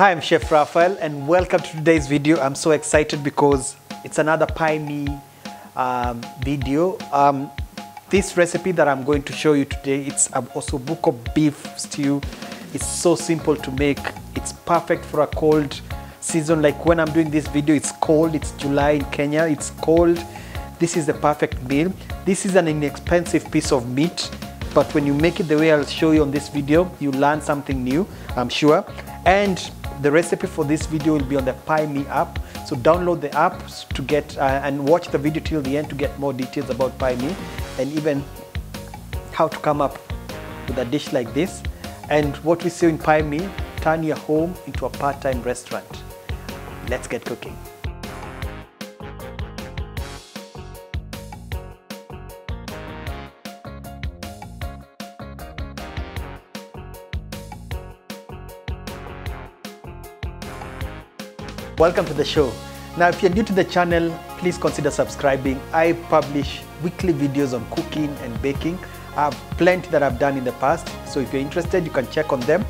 Hi, I'm Chef Raphael and welcome to today's video. I'm so excited because it's another pie me video. This recipe that I'm going to show you today, it's an Ossobuco beef stew. It's so simple to make. It's perfect for a cold season. Like when I'm doing this video, it's cold. It's July in Kenya. It's cold. This is the perfect meal. This is an inexpensive piece of meat, but when you make it the way I'll show you on this video, you learn something new, I'm sure. And the recipe for this video will be on the Pie Me app. So download the app to get and watch the video till the end to get more details about Pie Me and even how to come up with a dish like this. And what we see in Pie Me, turn your home into a part-time restaurant. Let's get cooking. Welcome to the show. Now, if you're new to the channel, please consider subscribing. I publish weekly videos on cooking and baking. I have plenty that I've done in the past, so if you're interested, you can check on them.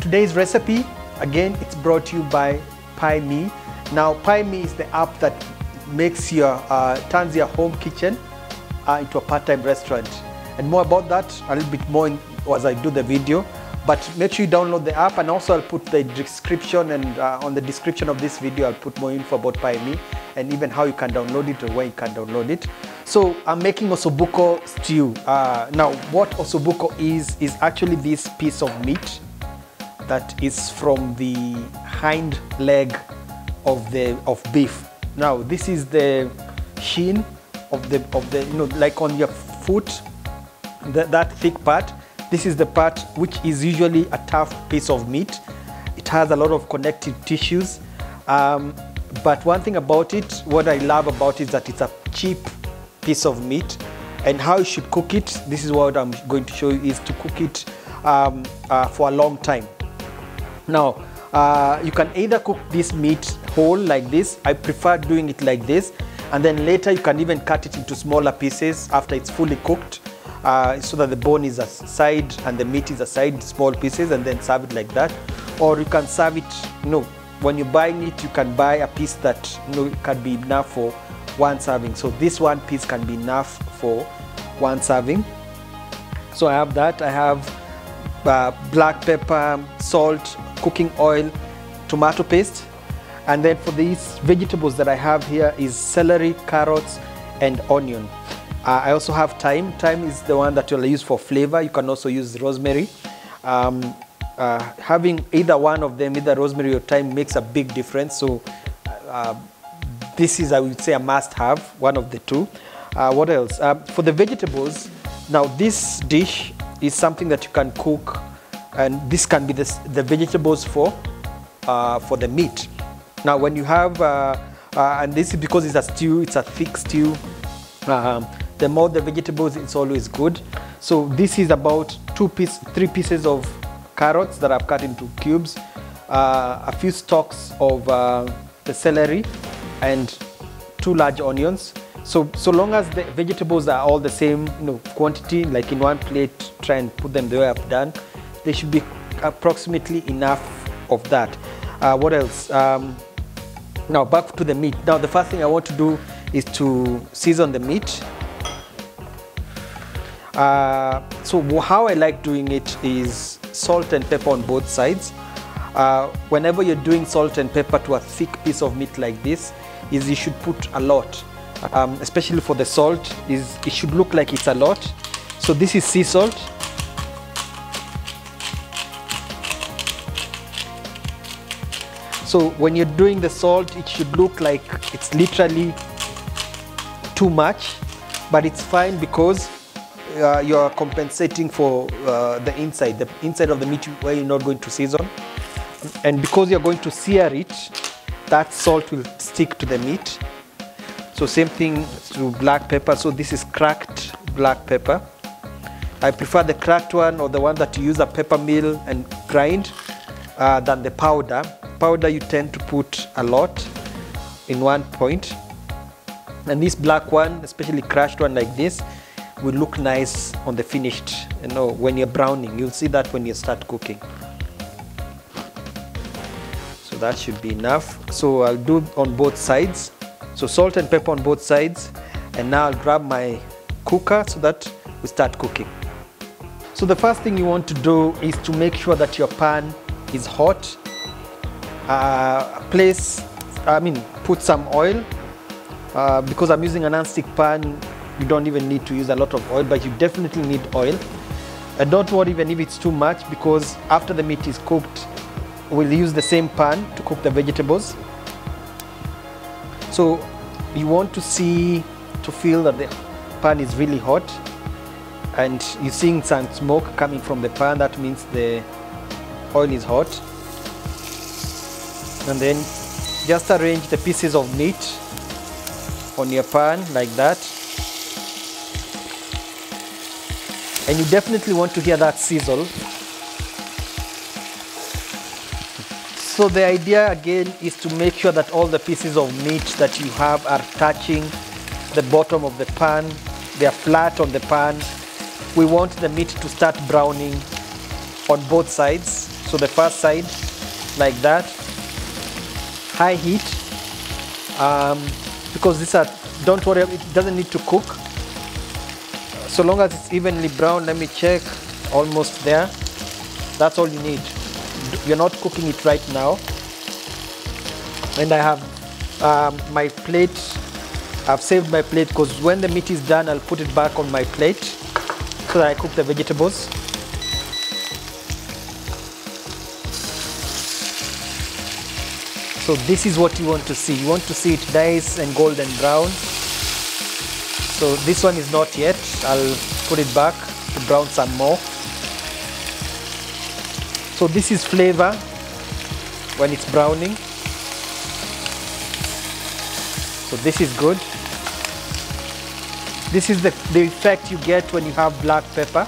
Today's recipe, again, it's brought to you by Pie Me. Now, Pie Me is the app that makes your turns your home kitchen into a part-time restaurant. And more about that a little bit more as I do the video. But make sure you download the app, and also I'll put the description, and on the description of this video I'll put more info about Pie Me and even how you can download it or where you can download it. So I'm making Ossobuco stew. Now what Ossobuco is actually this piece of meat that is from the hind leg of beef. Now this is the shin of the like on your foot, that thick part. This is the part which is usually a tough piece of meat. It has a lot of connective tissues. But one thing about it, what I love about it is that it's a cheap piece of meat. And how you should cook it, this is what I'm going to show you, is to cook it for a long time. Now, you can either cook this meat whole like this. I prefer doing it like this. And then later you can even cut it into smaller pieces after it's fully cooked. So that the bone is aside and the meat is aside, small pieces, and then serve it like that. Or you can serve it, when you're buying it, you can buy a piece that can be enough for one serving. So this one piece can be enough for one serving. So I have that. I have black pepper, salt, cooking oil, tomato paste. And then for these vegetables that I have here is celery, carrots, and onion. I also have thyme. Thyme is the one that you'll use for flavor. You can also use rosemary. Having either one of them, either rosemary or thyme, makes a big difference. So this is, I would say, a must-have, one of the two. What else? For the vegetables, now this dish is something that you can cook, and this can be the vegetables for the meat. Now, when you have, and this is because it's a stew, it's a thick stew. The more the vegetables, it's always good. So this is about 3 pieces of carrots that I've cut into cubes, a few stalks of the celery, and 2 large onions. So long as the vegetables are all the same quantity, like in one plate, try and put them the way I've done. They should be approximately enough of that. What else? Now back to the meat. Now the first thing I want to do is to season the meat. So how I like doing it is salt and pepper on both sides. Whenever you're doing salt and pepper to a thick piece of meat like this, you should put a lot. Especially for the salt, it should look like it's a lot. So this is sea salt. So when you're doing the salt, it should look like it's literally too much, but it's fine because you're compensating for the inside of the meat where you're not going to season, and because you're going to sear it, that salt will stick to the meat. So same thing to black pepper. So this is cracked black pepper. I prefer the cracked one, or the one that you use a pepper mill and grind, than the powder. Powder you tend to put a lot in one point. And this black one, especially crushed one like this, will look nice on the finished, when you're browning. You'll see that when you start cooking. that should be enough. So I'll do on both sides. So salt and pepper on both sides. And now I'll grab my cooker so that we start cooking. So the first thing you want to do is to make sure that your pan is hot. Put some oil. Because I'm using a non-stick pan, you don't even need to use a lot of oil, but you definitely need oil. And don't worry even if it's too much, because after the meat is cooked, we'll use the same pan to cook the vegetables. So you want to feel that the pan is really hot, and you're seeing some smoke coming from the pan. That means the oil is hot. And then just arrange the pieces of meat on your pan like that. And you definitely want to hear that sizzle. So the idea again is to make sure that all the pieces of meat that you have are touching the bottom of the pan. They are flat on the pan. We want the meat to start browning on both sides. So the first side like that, high heat, because these are, don't worry, it doesn't need to cook. So long as it's evenly brown. Let me check, almost there. That's all you need. You're not cooking it right now. And I have my plate. I've saved my plate because when the meat is done, I'll put it back on my plate so that I cook the vegetables. So this is what you want to see. You want to see it nice and golden brown. So this one is not yet. I'll put it back to brown some more. So this is flavor when it's browning. So this is good. This is the effect you get when you have black pepper.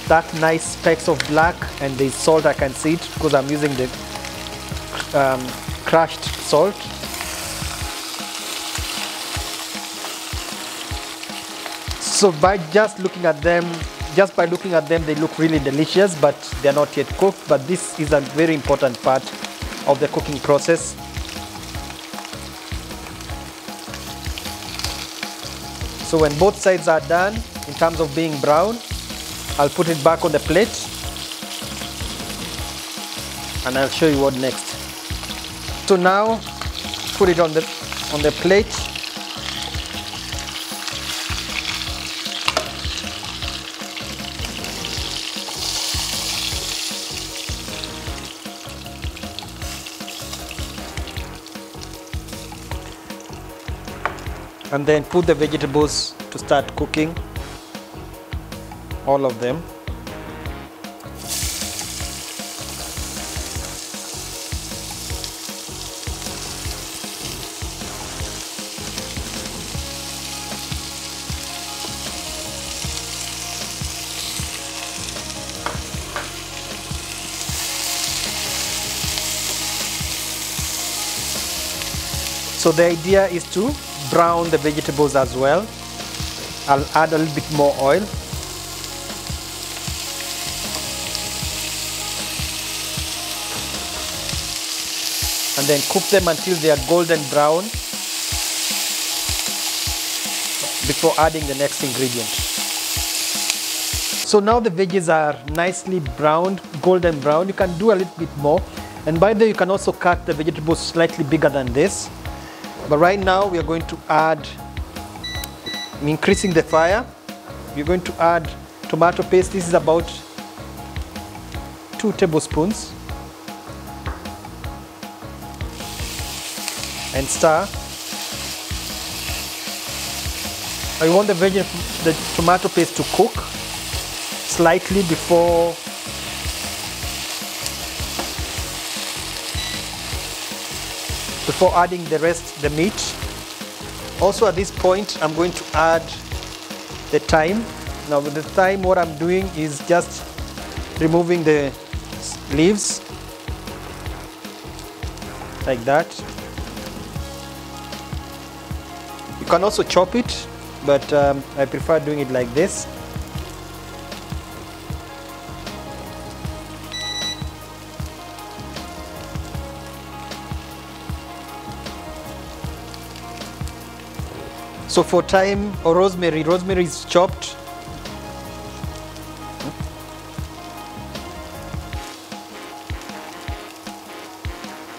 That nice specks of black, and the salt, I can see it because I'm using the crushed salt. So by just looking at them, they look really delicious, but they're not yet cooked. But this is a very important part of the cooking process. So when both sides are done, in terms of being brown, I'll put it back on the plate, and I'll show you what next. So now, put it on the plate. And then put the vegetables to start cooking, all of them. So the idea is to brown the vegetables as well. I'll add a little bit more oil. And then cook them until they are golden brown before adding the next ingredient. So now the veggies are nicely browned, golden brown. You can do a little bit more. And by the way, you can also cut the vegetables slightly bigger than this. But right now we are going to add, I'm increasing the fire. We're going to add tomato paste. This is about 2 tablespoons. And stir. I want the tomato paste to cook slightly before adding the meat. Also at this point, I'm going to add the thyme. Now with the thyme, what I'm doing is just removing the leaves like that. You can also chop it, but I prefer doing it like this. So for thyme or rosemary, rosemary is chopped.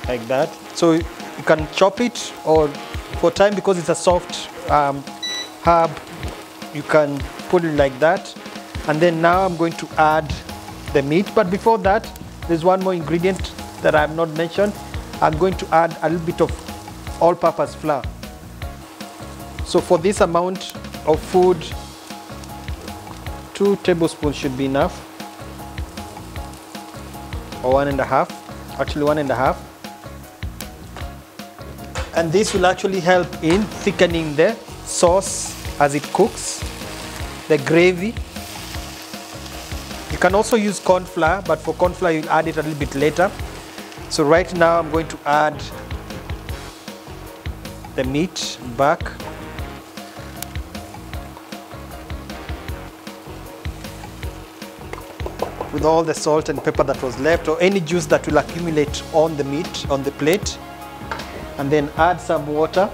Like that. So you can chop it, or for thyme, because it's a soft herb, you can put it like that. And then now I'm going to add the meat. But before that, there's one more ingredient that I have not mentioned. I'm going to add a little bit of all-purpose flour. So for this amount of food, 2 tablespoons should be enough, or 1.5, actually 1.5. And this will actually help in thickening the sauce as it cooks, the gravy. You can also use corn flour, but for corn flour you'll add it a little bit later. So right now I'm going to add the meat back. With all the salt and pepper that was left, or any juice that will accumulate on the meat, on the plate. And then add some water.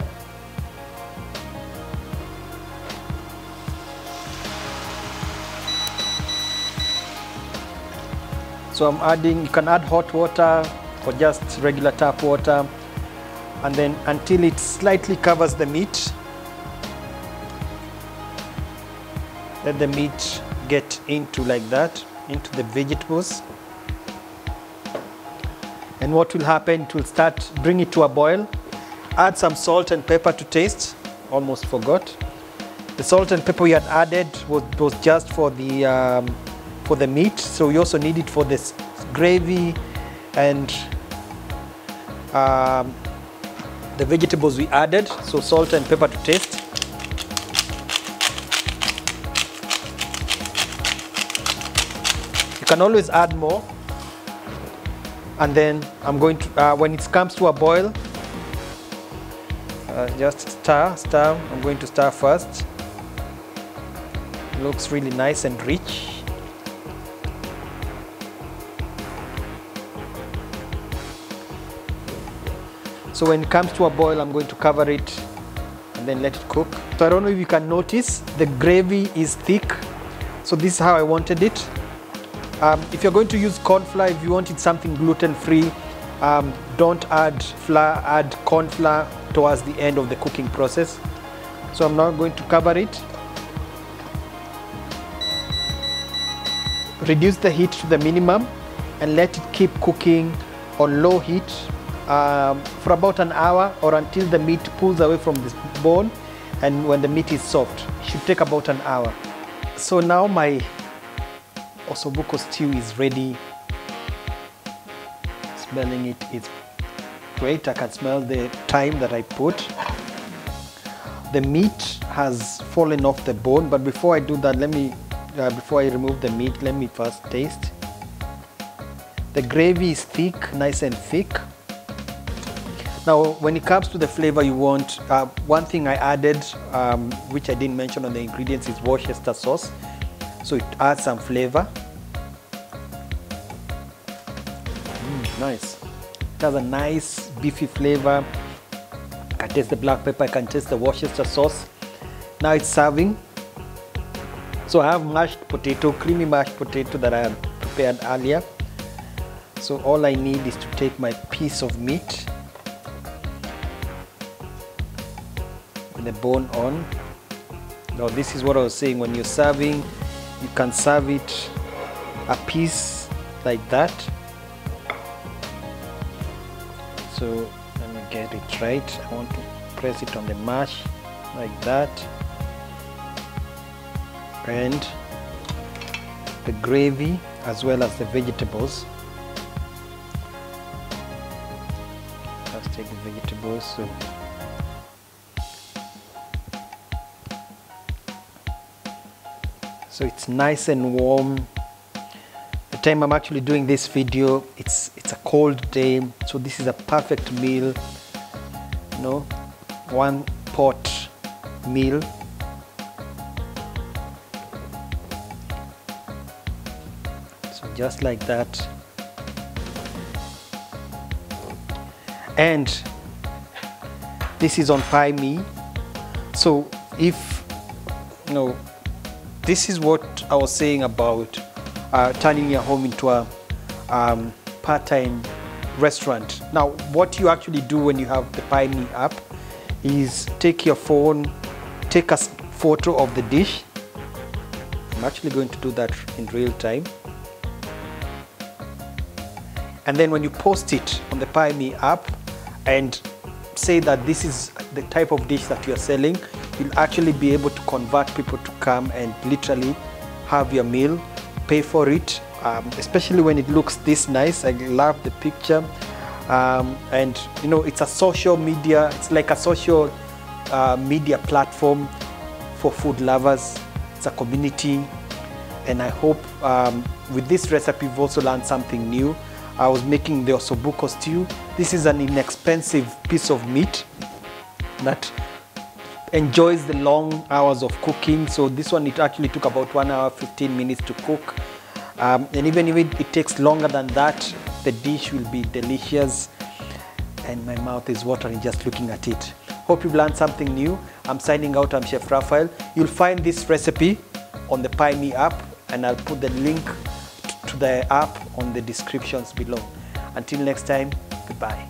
So I'm adding, you can add hot water or just regular tap water, and then until it slightly covers the meat. Let the meat get into like that, into the vegetables. And what will happen, it will start, bring it to a boil. Add some salt and pepper to taste. Almost forgot. The salt and pepper we had added was just for the meat. So we also need it for this gravy and the vegetables we added. So salt and pepper to taste. You can always add more. And then I'm going to, when it comes to a boil, just stir. I'm going to stir first. It looks really nice and rich. So when it comes to a boil, I'm going to cover it and then let it cook. So I don't know if you can notice, the gravy is thick. So this is how I wanted it. If you're going to use corn flour, if you wanted something gluten-free, don't add flour, add corn flour towards the end of the cooking process. So I'm now going to cover it. Reduce the heat to the minimum and let it keep cooking on low heat for about an hour, or until the meat pulls away from the bone, and when the meat is soft. It should take about an hour. So now my Ossobuco stew is ready. Smelling it is great. I can smell the thyme that I put. The meat has fallen off the bone, but before I do that, let me before I remove the meat, let me first taste. The gravy is thick, nice and thick. Now when it comes to the flavor you want, one thing I added, which I didn't mention on the ingredients, is Worcester sauce. So it adds some flavor. Nice. It has a nice beefy flavor. I can taste the black pepper, I can taste the Worcester sauce. Now it's serving. So I have mashed potato, creamy mashed potato that I had prepared earlier. So all I need is to take my piece of meat with the bone on. Now this is what I was saying, when you're serving, you can serve it a piece like that. So let me get it right. I want to press it on the mash like that. And the gravy as well as the vegetables. Let's take the vegetables. So it's nice and warm. The time I'm actually doing this video, it's a cold day, so this is a perfect meal, you know, one pot meal. So just like that. And this is on pie me. So if, you know, this is what I was saying about turning your home into a part-time restaurant. Now, what you actually do when you have the Pi Me app is take your phone, take a photo of the dish. I'm actually going to do that in real time. And then when you post it on the Pi Me app and say that this is the type of dish that you're selling, you'll actually be able to convert people to come and literally have your meal, pay for it, especially when it looks this nice. I love the picture. And you know, it's a social media, it's like a social media platform for food lovers. It's a community, and I hope with this recipe you've also learned something new. I was making the Ossobuco stew. This is an inexpensive piece of meat that enjoys the long hours of cooking. So this one, it actually took about 1 hour 15 minutes to cook, and even if it takes longer than that, the dish will be delicious, and my mouth is watering just looking at it. Hope you've learned something new. I'm signing out. I'm Chef Raphael. You'll find this recipe on the Pi Me app, and I'll put the link to the app on the descriptions below. Until next time, goodbye.